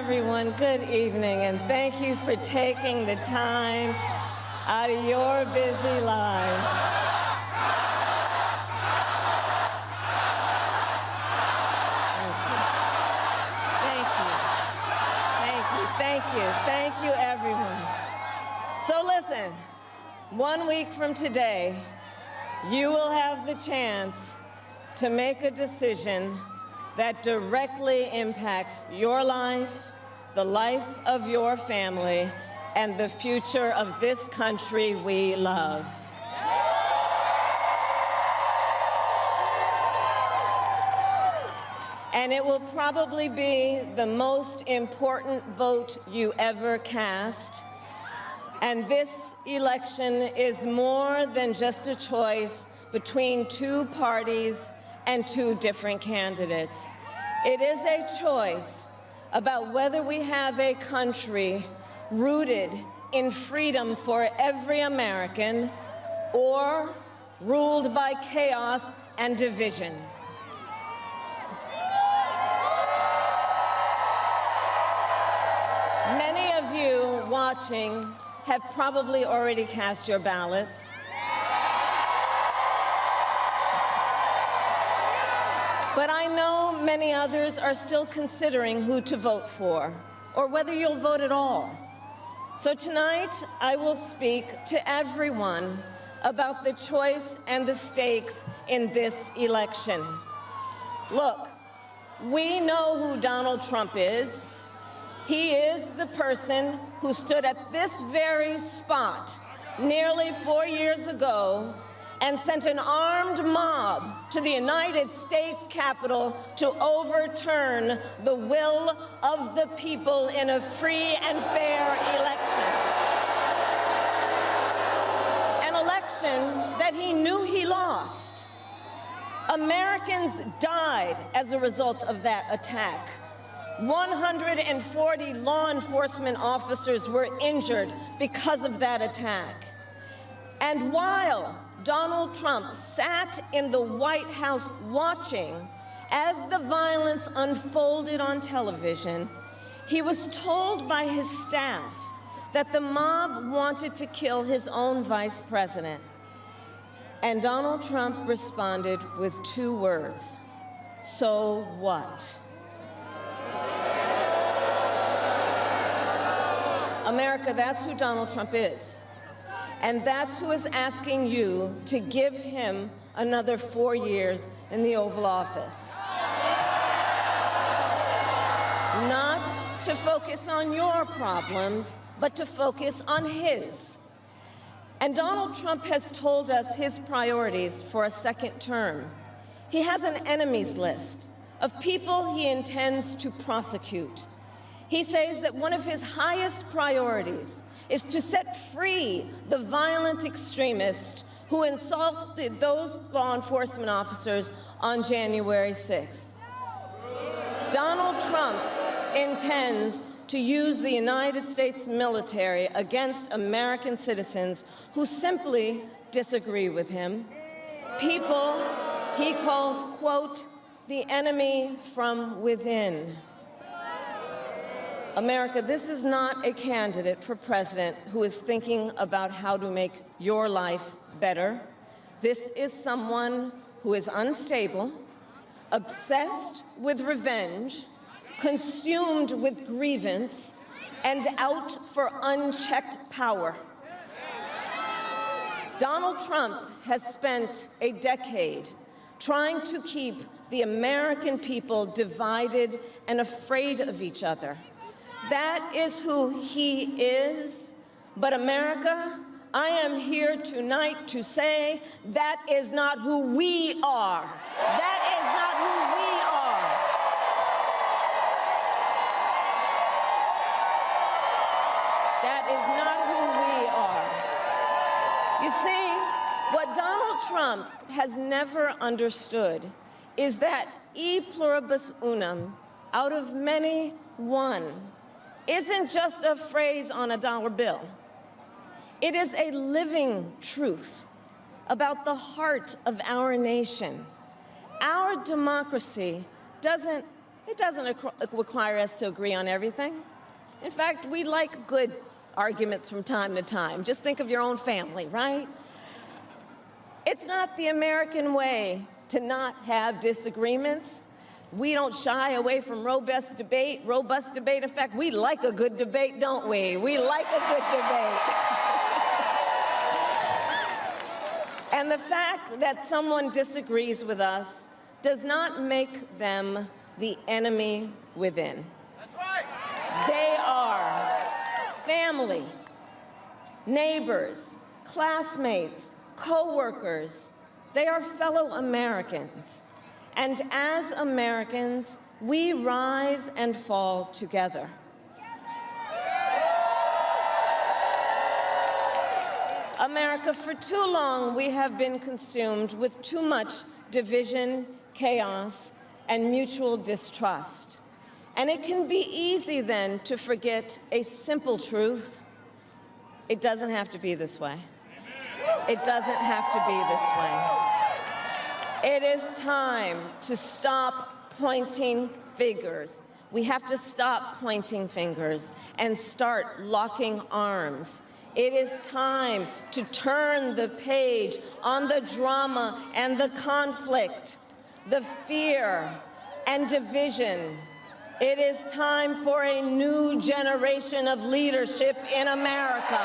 everyone. Good evening, and thank you for taking the time out of your busy lives. Thank you, everyone. So listen, 1 week from today, you will have the chance to make a decision that directly impacts your life, the life of your family, and the future of this country we love. And it will probably be the most important vote you ever cast. And this election is more than just a choice between two parties and two different candidates. It is a choice about whether we have a country rooted in freedom for every American or ruled by chaos and division. Many of you watching have probably already cast your ballots. But I know many others are still considering who to vote for, or whether you'll vote at all. So tonight, I will speak to everyone about the choice and the stakes in this election. Look, we know who Donald Trump is. He is the person who stood at this very spot nearly 4 years ago and sent an armed mob to the United States Capitol to overturn the will of the people in a free and fair election. An election that he knew he lost. Americans died as a result of that attack. 140 law enforcement officers were injured because of that attack. And while Donald Trump sat in the White House watching as the violence unfolded on television, he was told by his staff that the mob wanted to kill his own vice president. And Donald Trump responded with 2 words: "So what?" America, that's who Donald Trump is. And that's who is asking you to give him another 4 years in the Oval Office. Not to focus on your problems, but to focus on his. And Donald Trump has told us his priorities for a second term. He has an enemies list of people he intends to prosecute. He says that one of his highest priorities is to set free the violent extremists who insulted those law enforcement officers on January 6th. Donald Trump intends to use the United States military against American citizens who simply disagree with him. People he calls, quote, the enemy from within. America, this is not a candidate for president who is thinking about how to make your life better. This is someone who is unstable, obsessed with revenge, consumed with grievance, and out for unchecked power. Donald Trump has spent a decade trying to keep the American people divided and afraid of each other. That is who he is. But America, I am here tonight to say that is not who we are. That is not who we are. That is not who we are. You see, what Donald Trump has never understood is that e pluribus unum, out of many, one, isn't just a phrase on a dollar bill. It is a living truth about the heart of our nation. Our democracy doesn't It doesn't require us to agree on everything. In fact, we like good arguments from time to time. Just think of your own family, right? It's not the American way to not have disagreements. We don't shy away from robust debate. In fact, we like a good debate, don't we? We like a good debate. And the fact that someone disagrees with us does not make them the enemy within. That's right. They are family, neighbors, classmates, co-workers. They are fellow Americans. And as Americans, we rise and fall together. America, for too long, we have been consumed with too much division, chaos, and mutual distrust. And it can be easy then to forget a simple truth. It doesn't have to be this way. It doesn't have to be this way. It is time to stop pointing fingers. We have to stop pointing fingers and start locking arms. It is time to turn the page on the drama and the conflict, the fear and division. It is time for a new generation of leadership in America.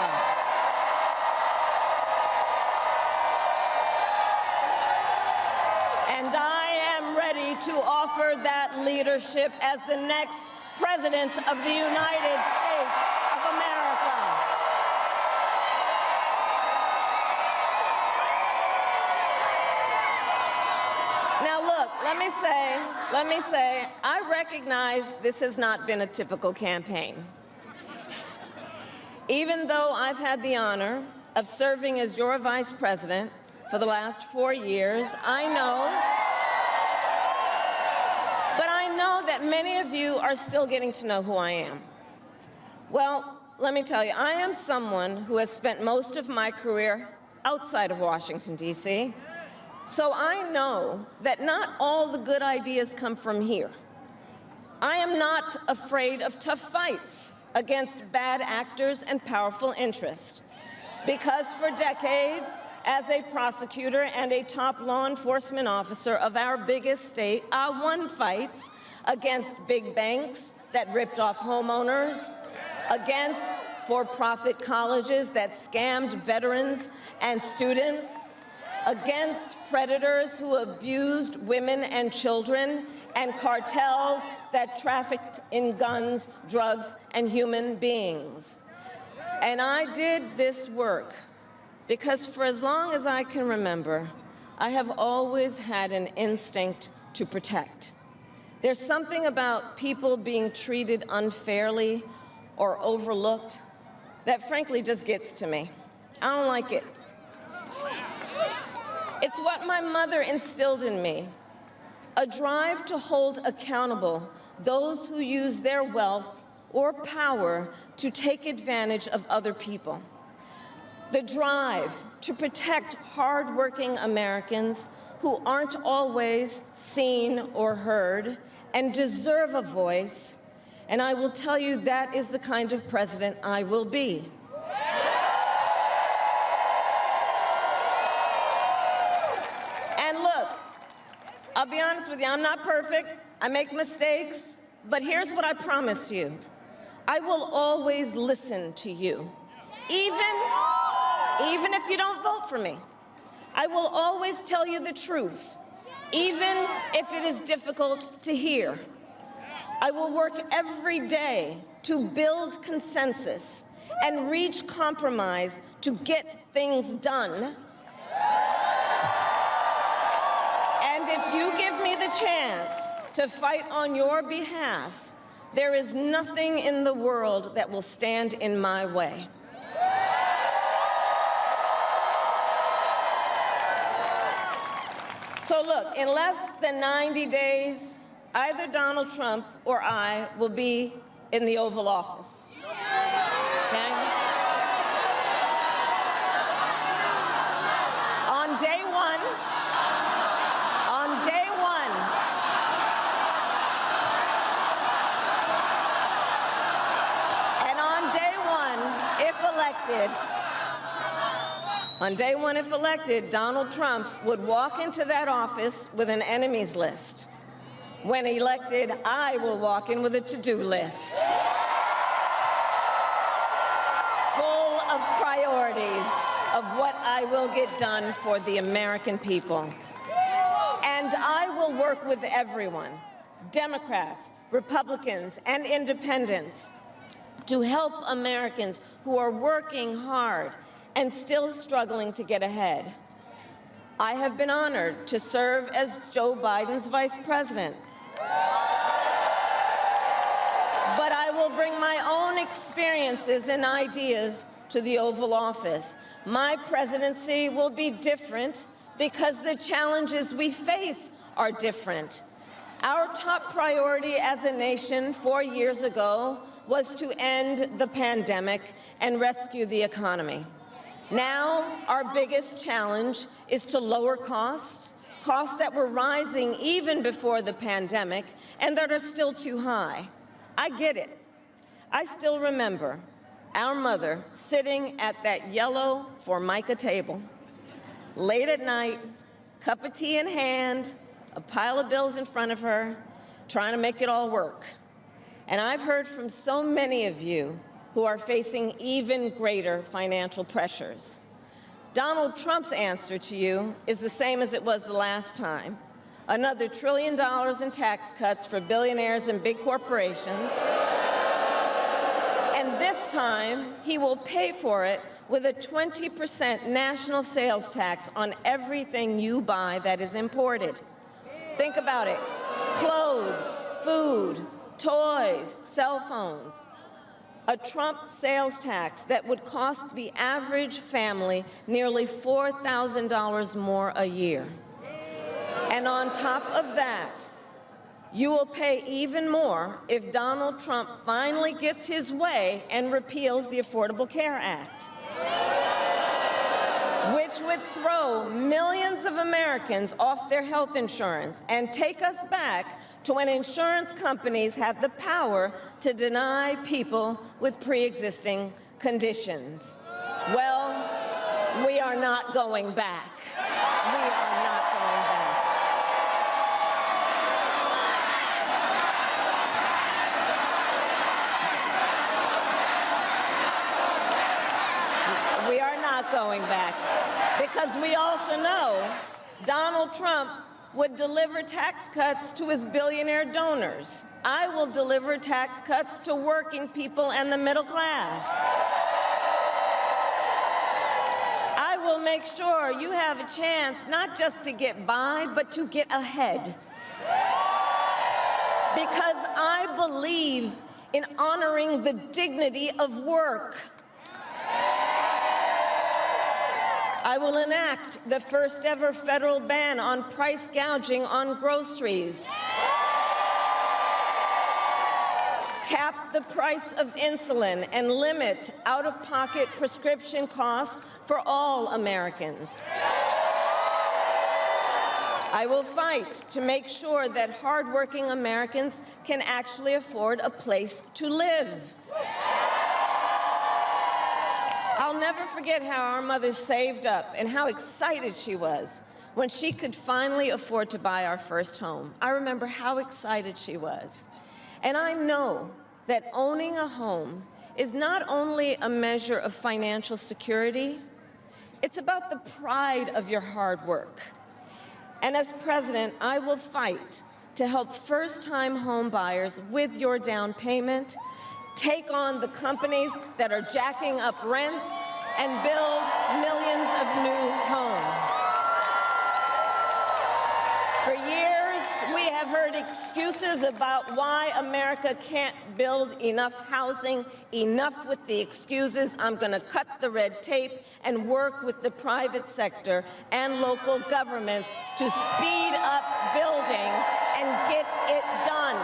And I am ready to offer that leadership as the next President of the United States of America. Now look, let me say, I recognize this has not been a typical campaign. Even though I've had the honor of serving as your vice president for the last 4 years, I know that many of you are still getting to know who I am. Well, let me tell you, I am someone who has spent most of my career outside of Washington, D.C., so I know that not all the good ideas come from here. I am not afraid of tough fights against bad actors and powerful interests, because for decades, as a prosecutor and a top law enforcement officer of our biggest state, I won fights against big banks that ripped off homeowners, against for-profit colleges that scammed veterans and students, against predators who abused women and children, and cartels that trafficked in guns, drugs, and human beings. And I did this work because for as long as I can remember, I have always had an instinct to protect. There's something about people being treated unfairly or overlooked that frankly just gets to me. I don't like it. It's what my mother instilled in me, a drive to hold accountable those who use their wealth or power to take advantage of other people. The drive to protect hardworking Americans who aren't always seen or heard and deserve a voice, and I will tell you that is the kind of president I will be. And look, I'll be honest with you, I'm not perfect, I make mistakes, but here's what I promise you. I will always listen to you, even if you don't vote for me. I will always tell you the truth, even if it is difficult to hear. I will work every day to build consensus and reach compromise to get things done. And if you give me the chance to fight on your behalf, there is nothing in the world that will stand in my way. So look, in less than 90 days, either Donald Trump or I will be in the Oval Office. Okay? On day one, elected, Donald Trump would walk into that office with an enemies list. When elected, I will walk in with a to-do list full of priorities of what I will get done for the American people. And I will work with everyone, Democrats, Republicans, and independents, to help Americans who are working hard and still struggling to get ahead. I have been honored to serve as Joe Biden's vice president. But I will bring my own experiences and ideas to the Oval Office. My presidency will be different because the challenges we face are different. Our top priority as a nation 4 years ago was to end the pandemic and rescue the economy. Now, our biggest challenge is to lower costs that were rising even before the pandemic and that are still too high. I get it. I still remember our mother sitting at that yellow Formica table, late at night, cup of tea in hand, a pile of bills in front of her, trying to make it all work. And I've heard from so many of you who are facing even greater financial pressures. Donald Trump's answer to you is the same as it was the last time. Another $1 trillion in tax cuts for billionaires and big corporations. And this time, he will pay for it with a 20% national sales tax on everything you buy that is imported. Think about it. Clothes, food, toys, cell phones. A Trump sales tax that would cost the average family nearly $4,000 more a year. And on top of that, you will pay even more if Donald Trump finally gets his way and repeals the Affordable Care Act, which would throw millions of Americans off their health insurance and take us back to when insurance companies had the power to deny people with pre-existing conditions. Well, we are not going back. We are not going back. We are not going back because we also know Donald Trump would deliver tax cuts to his billionaire donors. I will deliver tax cuts to working people and the middle class. I will make sure you have a chance not just to get by, but to get ahead. Because I believe in honoring the dignity of work. I will enact the first ever federal ban on price gouging on groceries, cap the price of insulin, and limit out-of-pocket prescription costs for all Americans. I will fight to make sure that hardworking Americans can actually afford a place to live. I'll never forget how our mother saved up and how excited she was when she could finally afford to buy our first home. I remember how excited she was. And I know that owning a home is not only a measure of financial security, it's about the pride of your hard work. And as president, I will fight to help first-time home buyers with your down payment, take on the companies that are jacking up rents, and build millions of new homes. For years, we have heard excuses about why America can't build enough housing. Enough with the excuses. I'm going to cut the red tape and work with the private sector and local governments to speed up building and get it done.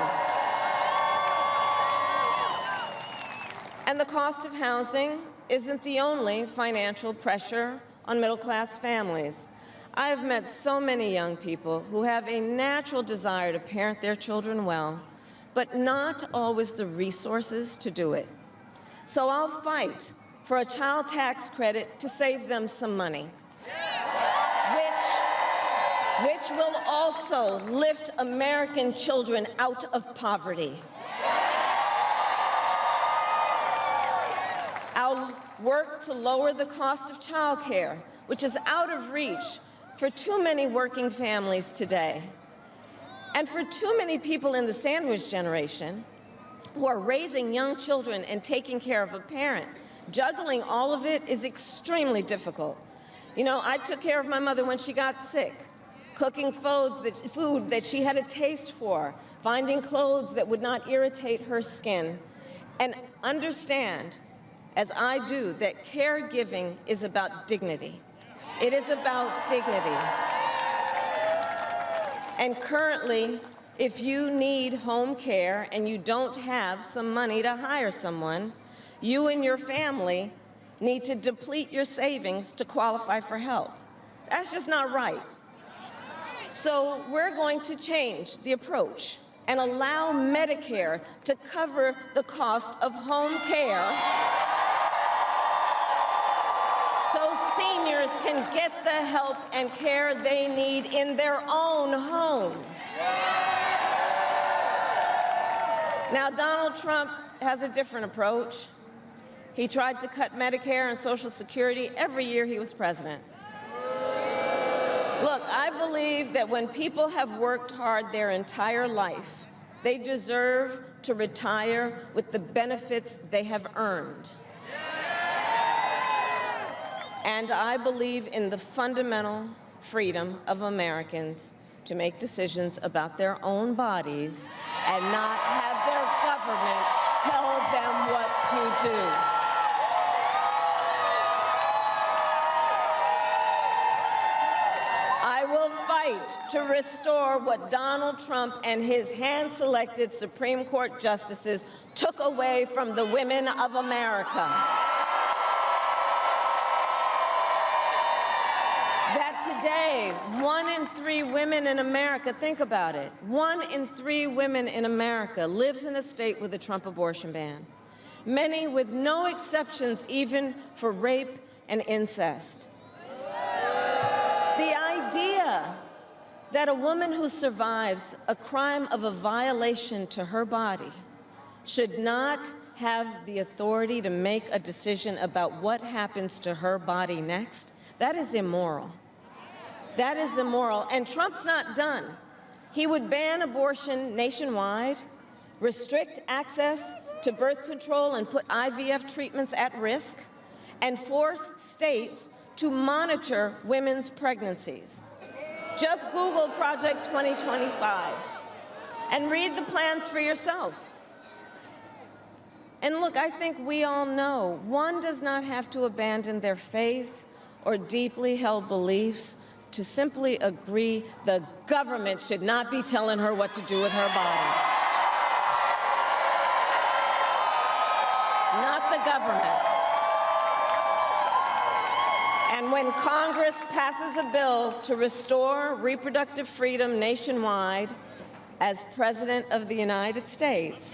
And the cost of housing isn't the only financial pressure on middle-class families. I have met so many young people who have a natural desire to parent their children well, but not always the resources to do it. So I'll fight for a child tax credit to save them some money, which will also lift American children out of poverty. I'll work to lower the cost of childcare, which is out of reach for too many working families today. And for too many people in the sandwich generation who are raising young children and taking care of a parent, juggling all of it is extremely difficult. You know, I took care of my mother when she got sick, cooking food that she had a taste for, finding clothes that would not irritate her skin. And understand, as I do, that caregiving is about dignity. It is about dignity. And currently, if you need home care and you don't have some money to hire someone, you and your family need to deplete your savings to qualify for help. That's just not right. So we're going to change the approach and allow Medicare to cover the cost of home care so seniors can get the help and care they need in their own homes. Now, Donald Trump has a different approach. He tried to cut Medicare and Social Security every year he was president. Look, I believe that when people have worked hard their entire life, they deserve to retire with the benefits they have earned. And I believe in the fundamental freedom of Americans to make decisions about their own bodies and not have their government tell them what to do. I will fight to restore what Donald Trump and his hand-selected Supreme Court justices took away from the women of America. That today, 1 in 3 women in America, think about it, 1 in 3 women in America lives in a state with a Trump abortion ban, many with no exceptions even for rape and incest. The idea that a woman who survives a crime of a violation to her body should not have the authority to make a decision about what happens to her body next, that is immoral. That is immoral. And Trump's not done. He would ban abortion nationwide, restrict access to birth control and put IVF treatments at risk, and force states to monitor women's pregnancies. Just Google Project 2025 and read the plans for yourself. And look, I think we all know one does not have to abandon their faith or deeply held beliefs to simply agree the government should not be telling her what to do with her body. Not the government. And when Congress passes a bill to restore reproductive freedom nationwide, as President of the United States,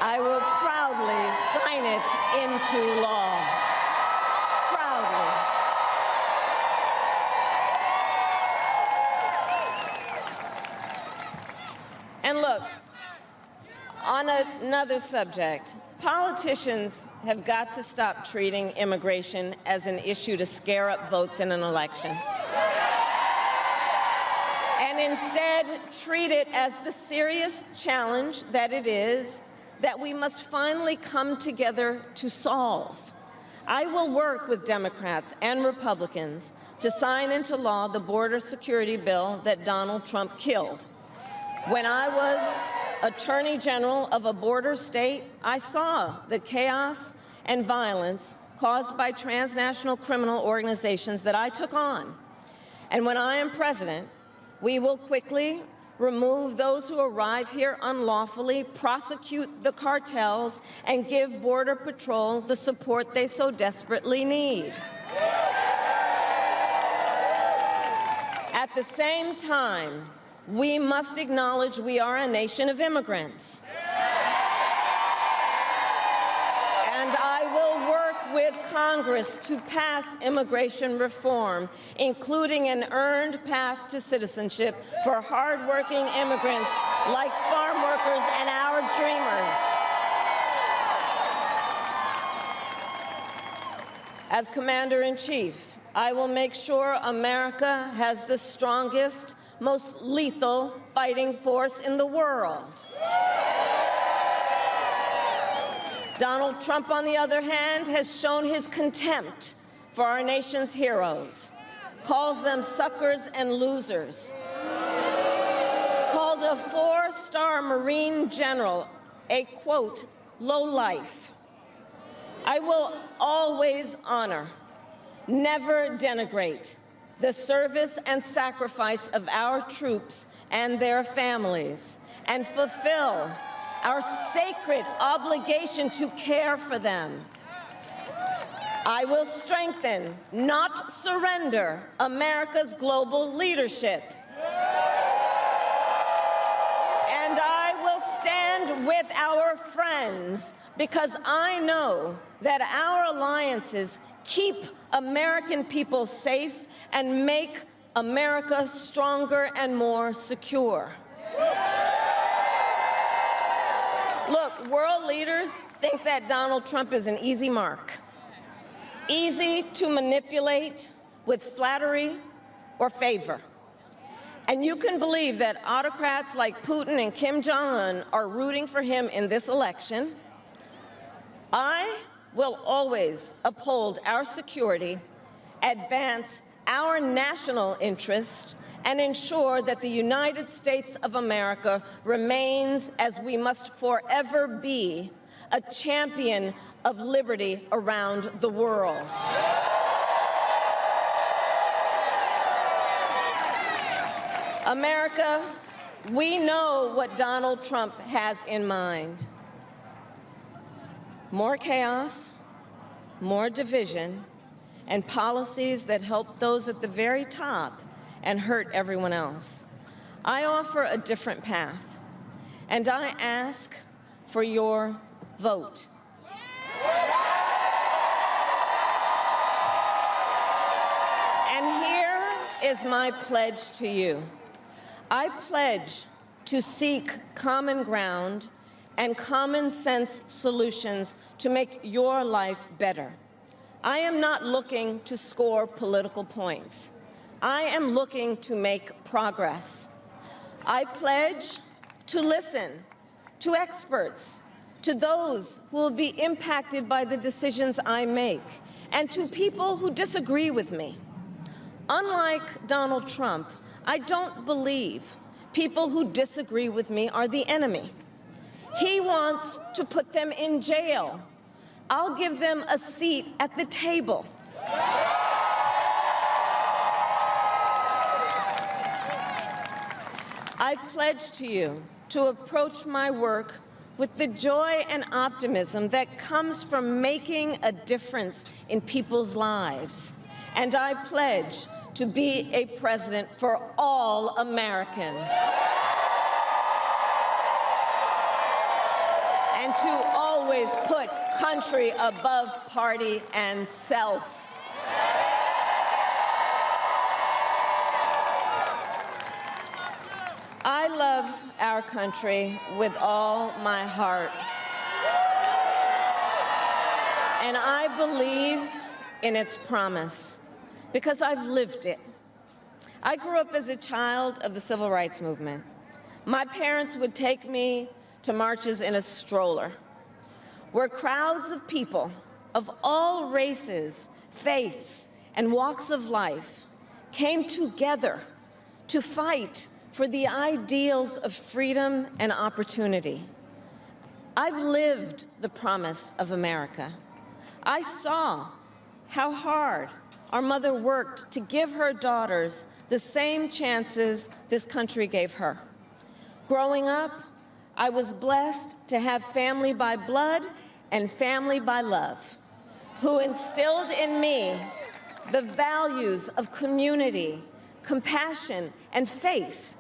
I will proudly sign it into law. Proudly. And look, on another subject, politicians have got to stop treating immigration as an issue to scare up votes in an election, and instead treat it as the serious challenge that it is that we must finally come together to solve. I will work with Democrats and Republicans to sign into law the border security bill that Donald Trump killed. When I was Attorney General of a border state, I saw the chaos and violence caused by transnational criminal organizations that I took on. And when I am president, we will quickly remove those who arrive here unlawfully, prosecute the cartels, and give Border Patrol the support they so desperately need. At the same time, we must acknowledge we are a nation of immigrants. And I will work with with Congress to pass immigration reform, including an earned path to citizenship for hardworking immigrants like farm workers and our dreamers. As Commander-in-Chief, I will make sure America has the strongest, most lethal fighting force in the world. Donald Trump, on the other hand, has shown his contempt for our nation's heroes, calls them suckers and losers, called a 4-star Marine general a, quote, lowlife. I will always honor, never denigrate, the service and sacrifice of our troops and their families, and fulfill our sacred obligation to care for them. I will strengthen, not surrender, America's global leadership. And I will stand with our friends because I know that our alliances keep American people safe and make America stronger and more secure. Look, world leaders think that Donald Trump is an easy mark, easy to manipulate with flattery or favor. And you can believe that autocrats like Putin and Kim Jong-un are rooting for him in this election. I will always uphold our security, advance our national interest, and ensure that the United States of America remains, as we must forever be, a champion of liberty around the world. America, we know what Donald Trump has in mind. More chaos, more division, and policies that help those at the very top and hurt everyone else. I offer a different path, and I ask for your vote. And here is my pledge to you. I pledge to seek common ground and common sense solutions to make your life better. I am not looking to score political points. I am looking to make progress. I pledge to listen to experts, to those who will be impacted by the decisions I make, and to people who disagree with me. Unlike Donald Trump, I don't believe people who disagree with me are the enemy. He wants to put them in jail. I'll give them a seat at the table. I pledge to you to approach my work with the joy and optimism that comes from making a difference in people's lives. And I pledge to be a president for all Americans. And to always put country above party and self. I love our country with all my heart. And I believe in its promise because I've lived it. I grew up as a child of the Civil Rights Movement. My parents would take me to marches in a stroller, where crowds of people of all races, faiths, and walks of life came together to fight for the ideals of freedom and opportunity. I've lived the promise of America. I saw how hard our mother worked to give her daughters the same chances this country gave her. Growing up, I was blessed to have family by blood and family by love, who instilled in me the values of community, compassion, and faith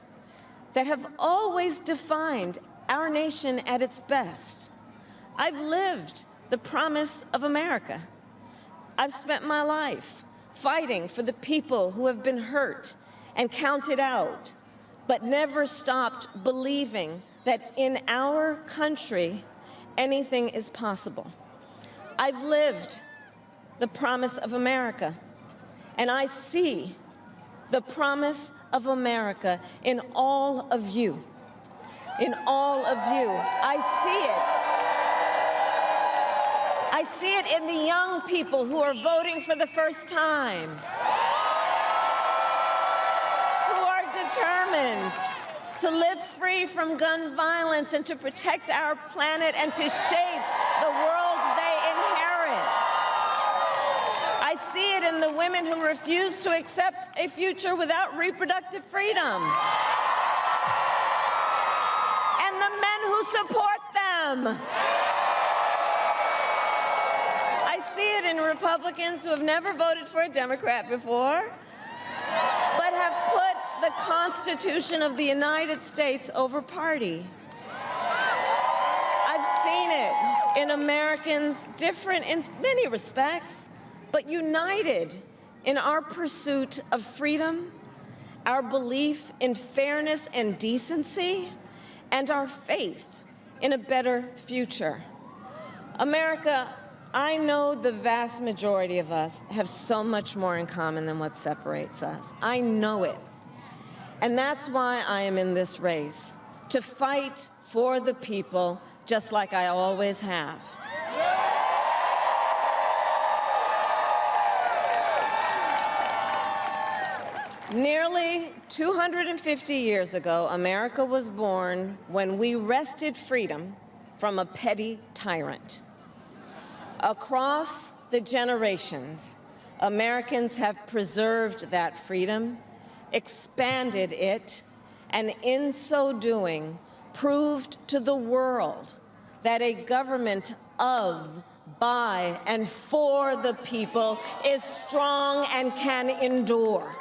that have always defined our nation at its best. I've lived the promise of America. I've spent my life fighting for the people who have been hurt and counted out, but never stopped believing that in our country, anything is possible. I've lived the promise of America, and I see the promise of America in all of you. In all of you. I see it in the young people who are voting for the first time, who are determined to live free from gun violence and to protect our planet and to shape the world they inherit. I see it in the women who refuse to accept a future without reproductive freedom, and the men who support them. I see it in Republicans who have never voted for a Democrat before, but have put the Constitution of the United States over party. I've seen it in Americans different in many respects, but united in our pursuit of freedom, our belief in fairness and decency, and our faith in a better future. America, I know the vast majority of us have so much more in common than what separates us. I know it. And that's why I am in this race, to fight for the people, just like I always have. Nearly 250 years ago, America was born when we wrested freedom from a petty tyrant. Across the generations, Americans have preserved that freedom, expanded it, and in so doing, proved to the world that a government of, by, and for the people is strong and can endure.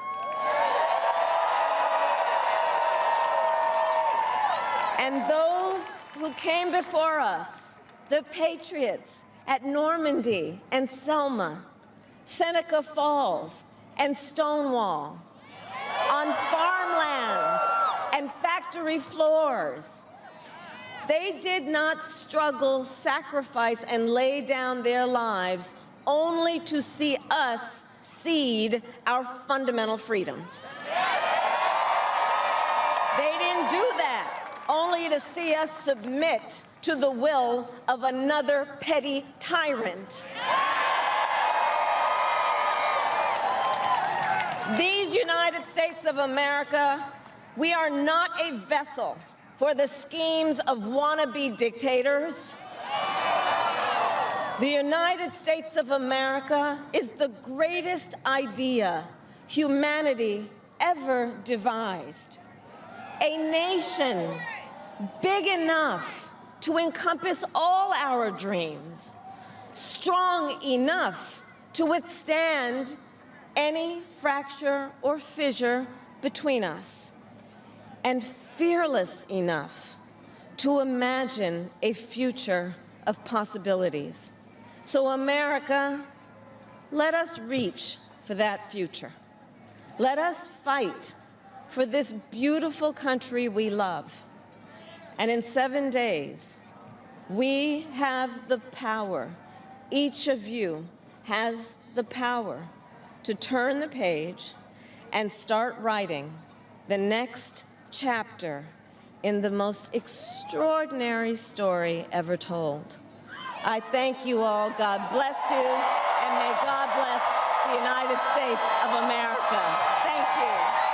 And those who came before us, the patriots at Normandy and Selma, Seneca Falls and Stonewall, on farmlands and factory floors, they did not struggle, sacrifice, and lay down their lives only to see us cede our fundamental freedoms. They didn't do that only to see us submit to the will of another petty tyrant. These United States of America, we are not a vessel for the schemes of wannabe dictators. The United States of America is the greatest idea humanity ever devised. A nation big enough to encompass all our dreams, strong enough to withstand any fracture or fissure between us, and fearless enough to imagine a future of possibilities. So, America, let us reach for that future. Let us fight for this beautiful country we love. And in 7 days, we have the power, each of you has the power to turn the page and start writing the next chapter in the most extraordinary story ever told. I thank you all. God bless you, and may God bless the United States of America. Thank you.